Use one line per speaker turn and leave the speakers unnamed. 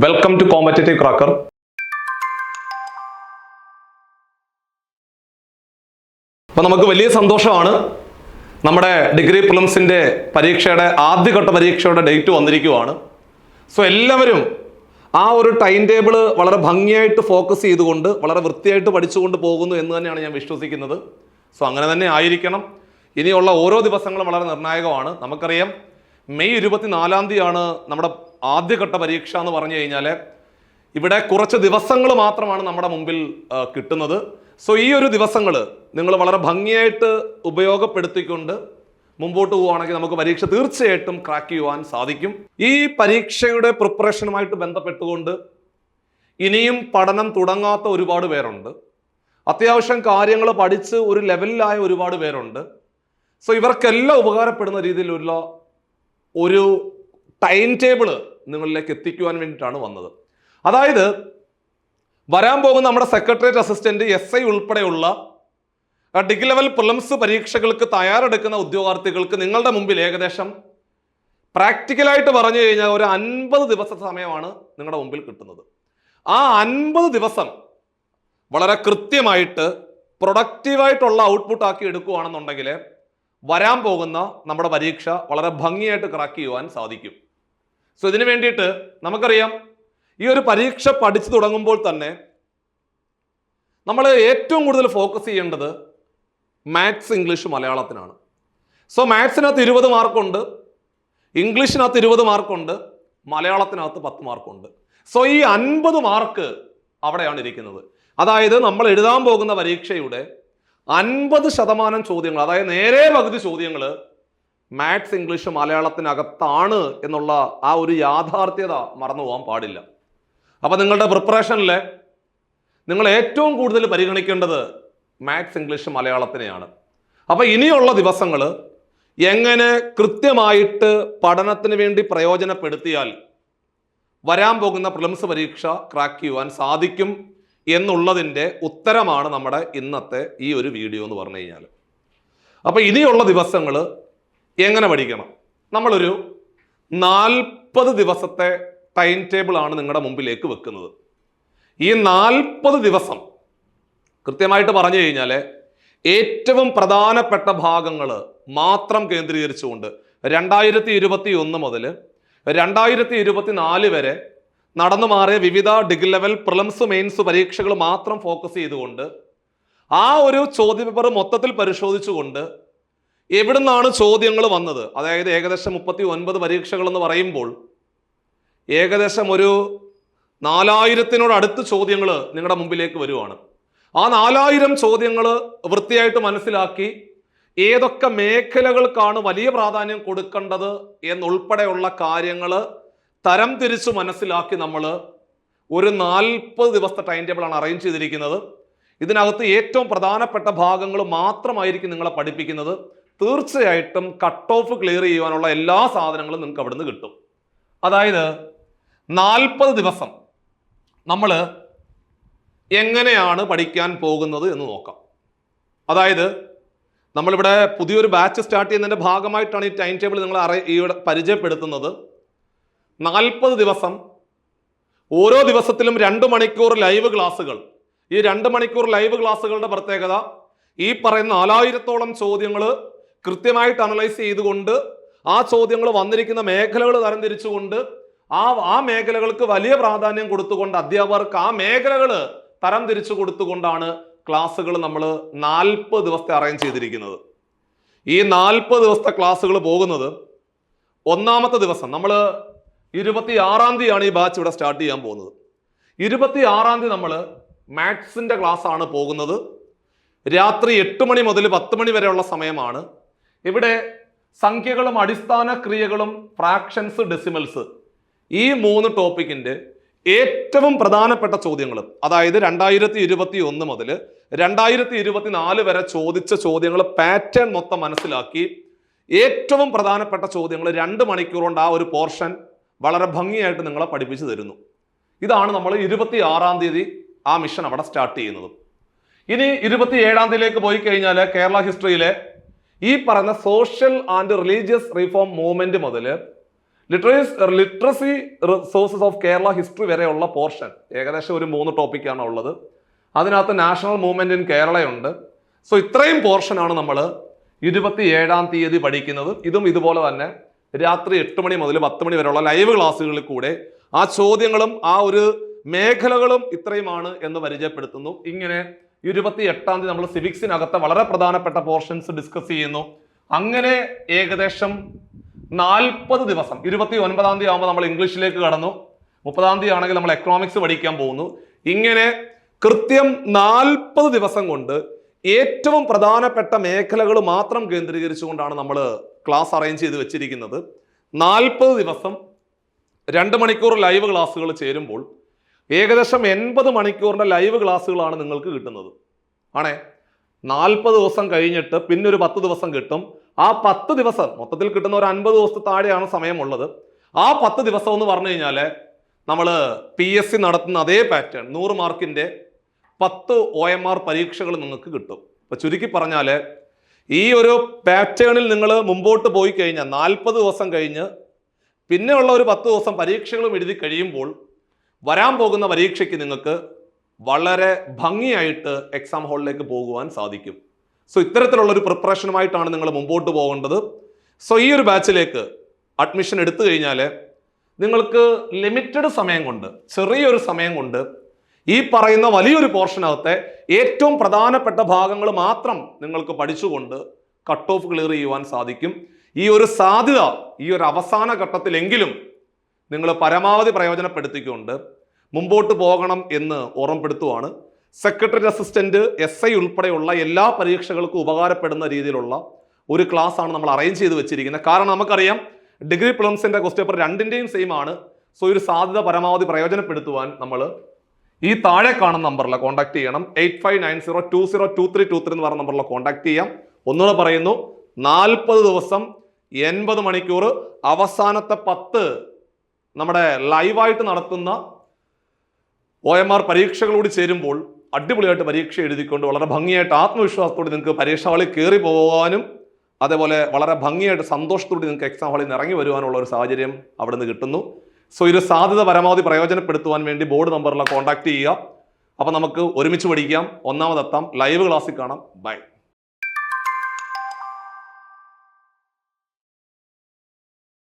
Welcome to competitive cracker. അപ്പോൾ നമുക്ക് വലിയ സന്തോഷമാണ്. നമ്മുടെ ഡിഗ്രി പ്രിലിംസിൻ്റെ പരീക്ഷയുടെ ആദ്യഘട്ട പരീക്ഷയുടെ ഡേറ്റ് വന്നിരിക്കുവാണ്. സോ എല്ലാവരും ആ ഒരു ടൈം ടേബിൾ വളരെ ഭംഗിയായിട്ട് ഫോക്കസ് ചെയ്തുകൊണ്ട് വളരെ വൃത്തിയായിട്ട് പഠിച്ചുകൊണ്ട് പോകുന്നു എന്ന് തന്നെയാണ് ഞാൻ വിശ്വസിക്കുന്നത്. സോ അങ്ങനെ തന്നെ ആയിരിക്കണം. ഇനിയുള്ള ഓരോ ദിവസങ്ങളും വളരെ നിർണായകമാണ്. നമുക്കറിയാം മെയ് 24 നമ്മുടെ ആദ്യഘട്ട പരീക്ഷ എന്ന് പറഞ്ഞു കഴിഞ്ഞാൽ ഇവിടെ കുറച്ച് ദിവസങ്ങൾ മാത്രമാണ് നമ്മുടെ മുമ്പിൽ കിട്ടുന്നത്. സോ ഈ ഒരു ദിവസങ്ങൾ നിങ്ങൾ വളരെ ഭംഗിയായിട്ട് ഉപയോഗപ്പെടുത്തിക്കൊണ്ട് മുമ്പോട്ട് പോവുകയാണെങ്കിൽ നമുക്ക് പരീക്ഷ തീർച്ചയായിട്ടും ക്രാക്ക് ചെയ്യുവാൻ സാധിക്കും. ഈ പരീക്ഷയുടെ പ്രിപ്പറേഷനുമായിട്ട് ബന്ധപ്പെട്ടുകൊണ്ട് ഇനിയും പഠനം തുടങ്ങാത്ത ഒരുപാട് പേരുണ്ട്. അത്യാവശ്യം കാര്യങ്ങൾ പഠിച്ച് ഒരു ലെവലിലായ ഒരുപാട് പേരുണ്ട്. സോ ഇവർക്കെല്ലാം ഉപകാരപ്പെടുന്ന രീതിയിലുള്ള ഒരു ടൈം ടേബിള് നിങ്ങളിലേക്ക് എത്തിക്കുവാൻ വേണ്ടിയിട്ടാണ് വന്നത്. അതായത് വരാൻ പോകുന്ന നമ്മുടെ സെക്രട്ടേറിയറ്റ് അസിസ്റ്റന്റ് SI ഉൾപ്പെടെയുള്ള ഡിഗ്രി ലെവൽ പ്രിലിംസ് പരീക്ഷകൾക്ക് തയ്യാറെടുക്കുന്ന ഉദ്യോഗാർത്ഥികൾക്ക് നിങ്ങളുടെ മുമ്പിൽ ഏകദേശം പ്രാക്ടിക്കലായിട്ട് പറഞ്ഞു കഴിഞ്ഞാൽ ഒരു 50 ദിവസ സമയമാണ് നിങ്ങളുടെ മുമ്പിൽ കിട്ടുന്നത്. ആ 50 ദിവസം വളരെ കൃത്യമായിട്ട് പ്രൊഡക്റ്റീവായിട്ടുള്ള ഔട്ട്പുട്ട് ആക്കി എടുക്കുകയാണെന്നുണ്ടെങ്കിൽ വരാൻ പോകുന്ന നമ്മുടെ പരീക്ഷ വളരെ ഭംഗിയായിട്ട് ക്രാക്ക് ചെയ്യുവാൻ സാധിക്കും. സോ ഇതിനു വേണ്ടിയിട്ട് നമുക്കറിയാം ഈ ഒരു പരീക്ഷ പഠിച്ചു തുടങ്ങുമ്പോൾ തന്നെ നമ്മൾ ഏറ്റവും കൂടുതൽ ഫോക്കസ് ചെയ്യേണ്ടത് മാത്സ്, ഇംഗ്ലീഷ്, മലയാളത്തിനാണ്. സോ മാത്സിനകത്ത് 20 മാർക്കുണ്ട്, ഇംഗ്ലീഷിനകത്ത് 20 മാർക്കുണ്ട്, മലയാളത്തിനകത്ത് 10 മാർക്കുണ്ട്. സോ ഈ 50 മാർക്ക് അവിടെയാണ് ഇരിക്കുന്നത്. അതായത് നമ്മൾ എഴുതാൻ പോകുന്ന പരീക്ഷയുടെ 50% ചോദ്യങ്ങൾ, അതായത് നേരെ പകുതി ചോദ്യങ്ങൾ മാത്സ്, ഇംഗ്ലീഷ്, മലയാളത്തിനകത്താണ് എന്നുള്ള ആ ഒരു യാഥാർത്ഥ്യത മറന്നു പോകാൻ പാടില്ല. അപ്പൊ നിങ്ങളുടെ പ്രിപ്പറേഷനിൽ നിങ്ങൾ ഏറ്റവും കൂടുതൽ പരിഗണിക്കേണ്ടത് മാത്സ്, ഇംഗ്ലീഷ്, മലയാളത്തിനെയാണ്. അപ്പൊ ഇനിയുള്ള ദിവസങ്ങൾ എങ്ങനെ കൃത്യമായിട്ട് പഠനത്തിന് വേണ്ടി പ്രയോജനപ്പെടുത്തിയാൽ വരാൻ പോകുന്ന പ്രിലിംസ് പരീക്ഷ ക്രാക്ക് ചെയ്യുവാൻ സാധിക്കും എന്നുള്ളതിൻ്റെ ഉത്തരമാണ് നമ്മുടെ ഇന്നത്തെ ഈ ഒരു വീഡിയോ എന്ന് പറഞ്ഞു കഴിഞ്ഞാൽ. അപ്പൊ ഇനിയുള്ള ദിവസങ്ങൾ എങ്ങനെ പഠിക്കണം? നമ്മളൊരു 40 ദിവസത്തെ ടൈം ടേബിൾ ആണ് നിങ്ങളുടെ മുമ്പിലേക്ക് വെക്കുന്നത്. ഈ 40 ദിവസം കൃത്യമായിട്ട് പറഞ്ഞു കഴിഞ്ഞാൽ ഏറ്റവും പ്രധാനപ്പെട്ട ഭാഗങ്ങൾ മാത്രം കേന്ദ്രീകരിച്ചുകൊണ്ട് 2021 മുതൽ 2024 വരെ നടന്നു മാറിയ വിവിധ ഡിഗ്രി ലെവൽ പ്രിലിംസ്, മെയിൻസ് പരീക്ഷകൾ മാത്രം ഫോക്കസ് ചെയ്തുകൊണ്ട് ആ ഒരു ചോദ്യപേപ്പർ മൊത്തത്തിൽ പരിശോധിച്ചുകൊണ്ട് എവിടുന്നാണ് ചോദ്യങ്ങൾ വന്നത്, അതായത് ഏകദേശം 39 പരീക്ഷകൾ എന്ന് പറയുമ്പോൾ ഏകദേശം ഒരു 4000-നോടടുത്ത് ചോദ്യങ്ങൾ നിങ്ങളുടെ മുമ്പിലേക്ക് വരുവാണ്. ആ 4000 ചോദ്യങ്ങൾ വൃത്തിയായിട്ട് മനസ്സിലാക്കി ഏതൊക്കെ മേഖലകൾക്കാണ് വലിയ പ്രാധാന്യം കൊടുക്കേണ്ടത് എന്നുൾപ്പെടെയുള്ള കാര്യങ്ങൾ തരം തിരിച്ചു മനസ്സിലാക്കി നമ്മൾ ഒരു 40 ദിവസത്തെ ടൈം ടേബിളാണ് അറേഞ്ച് ചെയ്തിരിക്കുന്നത്. ഇതിനകത്ത് ഏറ്റവും പ്രധാനപ്പെട്ട ഭാഗങ്ങൾ മാത്രമായിരിക്കും നിങ്ങളെ പഠിപ്പിക്കുന്നത്. തീർച്ചയായിട്ടും കട്ട് ഓഫ് ക്ലിയർ ചെയ്യുവാനുള്ള എല്ലാ സാധനങ്ങളും നിങ്ങൾക്ക് അവിടുന്ന് കിട്ടും. അതായത് 40 ദിവസം നമ്മൾ എങ്ങനെയാണ് പഠിക്കാൻ പോകുന്നത് എന്ന് നോക്കാം. അതായത് നമ്മളിവിടെ പുതിയൊരു ബാച്ച് സ്റ്റാർട്ട് ചെയ്യുന്നതിൻ്റെ ഭാഗമായിട്ടാണ് ഈ ടൈം ടേബിൾ നിങ്ങൾ ഇവിടെ പരിചയപ്പെടുത്തുന്നത്. 40 ദിവസം ഓരോ ദിവസത്തിലും 2 മണിക്കൂർ ലൈവ് ക്ലാസ്സുകൾ. ഈ 2 മണിക്കൂർ ലൈവ് ക്ലാസ്സുകളുടെ പ്രത്യേകത ഈ പറയുന്ന 4000-ഓളം ചോദ്യങ്ങൾ കൃത്യമായിട്ട് അനലൈസ് ചെയ്തുകൊണ്ട് ആ ചോദ്യങ്ങൾ വന്നിരിക്കുന്ന മേഖലകൾ തരംതിരിച്ചുകൊണ്ട് ആ മേഖലകൾക്ക് വലിയ പ്രാധാന്യം കൊടുത്തുകൊണ്ട് അധ്യാപകർക്ക് ആ മേഖലകൾ തരം തിരിച്ചു കൊടുത്തുകൊണ്ടാണ് ക്ലാസ്സുകൾ നമ്മൾ 40 ദിവസത്തെ അറേഞ്ച് ചെയ്തിരിക്കുന്നത്. ഈ 40 ദിവസത്തെ ക്ലാസ്സുകൾ പോകുന്നത് ഒന്നാമത്തെ ദിവസം നമ്മൾ 26-ാം തീയതിയാണ് ഈ ബാച്ച് ഇവിടെ സ്റ്റാർട്ട് ചെയ്യാൻ പോകുന്നത്. 26-ാം തീയതി നമ്മൾ മാത്സിന്റെ ക്ലാസ് ആണ് പോകുന്നത്. രാത്രി 8 മണി മുതൽ 10 മണി വരെയുള്ള സമയമാണ്. ഇവിടെ സംഖ്യകളും അടിസ്ഥാന ക്രിയകളും ഫ്രാക്ഷൻസ്, ഡെസിമൽസ്, ഈ 3 ടോപ്പിക്കിന്റെ ഏറ്റവും പ്രധാനപ്പെട്ട ചോദ്യങ്ങൾ, അതായത് 2021 മുതൽ 2024 വരെ ചോദിച്ച ചോദ്യങ്ങൾ പാറ്റേൺ മൊത്തം മനസ്സിലാക്കി ഏറ്റവും പ്രധാനപ്പെട്ട ചോദ്യങ്ങൾ 2 മണിക്കൂർ കൊണ്ട് ആ ഒരു പോർഷൻ വളരെ ഭംഗിയായിട്ട് നിങ്ങളെ പഠിപ്പിച്ചു തരുന്നു. ഇതാണ് നമ്മൾ 26-ാം തീയതി ആ മിഷൻ അവിടെ സ്റ്റാർട്ട് ചെയ്യുന്നത്. ഇനി 27-ാം തീയതിയിലേക്ക് പോയി കഴിഞ്ഞാൽ കേരള ഹിസ്റ്ററിയിലെ ഈ പറഞ്ഞ social and religious reform movement മുതൽ literacy resources of Kerala history വരെയുള്ള പോർഷൻ ഏകദേശം ഒരു 3 ടോപ്പിക്കാണ് ഉള്ളത്. അതിനകത്ത് നാഷണൽ മൂവ്മെന്റ് ഇൻ കേരളയുണ്ട്. സോ ഇത്രയും പോർഷനാണ് നമ്മൾ 27-ാം തീയതി പഠിക്കുന്നത്. ഇതും ഇതുപോലെ തന്നെ രാത്രി 8 മണി മുതൽ 10 മണി വരെയുള്ള ലൈവ് ക്ലാസ്സുകളിൽ കൂടെ ആ ചോദ്യങ്ങളും ആ ഒരു മേഖലകളും ഇത്രയുമാണ് എന്ന് പരിചയപ്പെടുത്തുന്നു. ഇങ്ങനെ 28-ാം തീയതി നമ്മൾ സിവിക്സിനകത്തെ വളരെ പ്രധാനപ്പെട്ട പോർഷൻസ് ഡിസ്കസ് ചെയ്യുന്നു. അങ്ങനെ ഏകദേശം 40 ദിവസം, 29-ാം തീയതി ആകുമ്പോൾ നമ്മൾ ഇംഗ്ലീഷിലേക്ക് കടന്നു, 30-ാം തീയതി ആണെങ്കിൽ നമ്മൾ എക്കണോമിക്സ് പഠിക്കാൻ പോകുന്നു. ഇങ്ങനെ കൃത്യം 40 ദിവസം കൊണ്ട് ഏറ്റവും പ്രധാനപ്പെട്ട മേഖലകൾ മാത്രം കേന്ദ്രീകരിച്ചുകൊണ്ടാണ് നമ്മൾ ക്ലാസ് അറേഞ്ച് ചെയ്ത് വെച്ചിരിക്കുന്നത്. 40 ദിവസം 2 മണിക്കൂർ ലൈവ് ക്ലാസ്സുകൾ ചേരുമ്പോൾ ഏകദേശം 80 മണിക്കൂറിന്റെ ലൈവ് ക്ലാസ്സുകളാണ് നിങ്ങൾക്ക് കിട്ടുന്നത്. ആണേ 40 ദിവസം കഴിഞ്ഞിട്ട് പിന്നെ ഒരു 10 ദിവസം കിട്ടും. ആ 10 ദിവസം മൊത്തത്തിൽ കിട്ടുന്ന ഒരു 50 ദിവസത്തെ താഴെയാണ് സമയമുള്ളത്. ആ 10 ദിവസം എന്ന് പറഞ്ഞു കഴിഞ്ഞാൽ നമ്മൾ PSC നടത്തുന്ന അതേ പാറ്റേൺ 100 മാർക്കിന്റെ 10 OMR പരീക്ഷകൾ നിങ്ങൾക്ക് കിട്ടും. അപ്പൊ ചുരുക്കി പറഞ്ഞാൽ ഈ ഒരു പാറ്റേണിൽ നിങ്ങൾ മുമ്പോട്ട് പോയി കഴിഞ്ഞാൽ 40 ദിവസം കഴിഞ്ഞ് പിന്നെയുള്ള ഒരു 10 ദിവസം പരീക്ഷകളും എഴുതി കഴിയുമ്പോൾ വരാൻ പോകുന്ന പരീക്ഷയ്ക്ക് നിങ്ങൾക്ക് വളരെ ഭംഗിയായിട്ട് എക്സാം ഹാളിലേക്ക് പോകുവാൻ സാധിക്കും. സോ ഇത്തരത്തിലുള്ള ഒരു പ്രിപ്പറേഷനുമായിട്ടാണ് നിങ്ങൾ മുമ്പോട്ട് പോകേണ്ടത്. സോ ഈ ഒരു ബാച്ചിലേക്ക് അഡ്മിഷൻ എടുത്തു കഴിഞ്ഞാൽ നിങ്ങൾക്ക് ലിമിറ്റഡ് സമയം കൊണ്ട്, ചെറിയൊരു സമയം കൊണ്ട് ഈ പറയുന്ന വലിയൊരു പോർഷനകത്തെ ഏറ്റവും പ്രധാനപ്പെട്ട ഭാഗങ്ങൾ മാത്രം നിങ്ങൾക്ക് പഠിച്ചുകൊണ്ട് കട്ട് ഓഫ് ക്ലിയർ ചെയ്യുവാൻ സാധിക്കും. ഈ ഒരു സാധ്യത ഈ ഒരു അവസാന ഘട്ടത്തിലെങ്കിലും നിങ്ങൾ പരമാവധി പ്രയോജനപ്പെടുത്തിക്കൊണ്ട് മുമ്പോട്ട് പോകണം എന്ന് ഓർമ്മപ്പെടുത്തുവാണ്. സെക്രട്ടറി അസിസ്റ്റന്റ്, SI ഉൾപ്പെടെയുള്ള എല്ലാ പരീക്ഷകൾക്കും ഉപകാരപ്പെടുന്ന രീതിയിലുള്ള ഒരു ക്ലാസ് ആണ് നമ്മൾ അറേഞ്ച് ചെയ്ത് വെച്ചിരിക്കുന്നത്. കാരണം നമുക്കറിയാം ഡിഗ്രി പ്രിലിംസിന്റെ ക്വസ്റ്റ്യൻ പേപ്പർ രണ്ടിന്റെയും സെയിം ആണ്. സോ ഒരു സാധ്യത പരമാവധി പ്രയോജനപ്പെടുത്തുവാൻ നമ്മൾ ഈ താഴെ കാണുന്ന നമ്പറിൽ കോൺടാക്ട് ചെയ്യണം. 8590202323 എന്ന് പറഞ്ഞ നമ്പറിൽ കോൺടാക്ട് ചെയ്യാം. ഒന്നുകൂടെ പറയുന്നു, 40 ദിവസം 80 മണിക്കൂർ അവസാനത്തെ 10 നമ്മുടെ ലൈവായിട്ട് നടത്തുന്ന OMR പരീക്ഷകളോട് ചേരുമ്പോൾ അടിപൊളിയായിട്ട് പരീക്ഷ എഴുതിക്കൊണ്ട് വളരെ ഭംഗിയായിട്ട് ആത്മവിശ്വാസത്തോടെ നിങ്ങൾക്ക് പരീക്ഷാ ഹാളിൽ കയറി പോകാനും അതേപോലെ വളരെ ഭംഗിയായിട്ട് സന്തോഷത്തോടെ നിങ്ങൾക്ക് എക്സാം ഹാളിൽ നിന്ന് ഇറങ്ങി വരുവാനുള്ള ഒരു സാഹചര്യം അവിടെ നിന്ന് കിട്ടുന്നു. സോ ഒരു സാധ്യത പരമാവധി പ്രയോജനപ്പെടുത്തുവാൻ വേണ്ടി ബോർഡ് നമ്പറിൽ കോൺടാക്ട് ചെയ്യുക. അപ്പം നമുക്ക് ഒരുമിച്ച് പഠിക്കാം, ഒന്നാമതെത്താം, ലൈവ് ക്ലാസ്സിൽ കാണാം. ബൈ.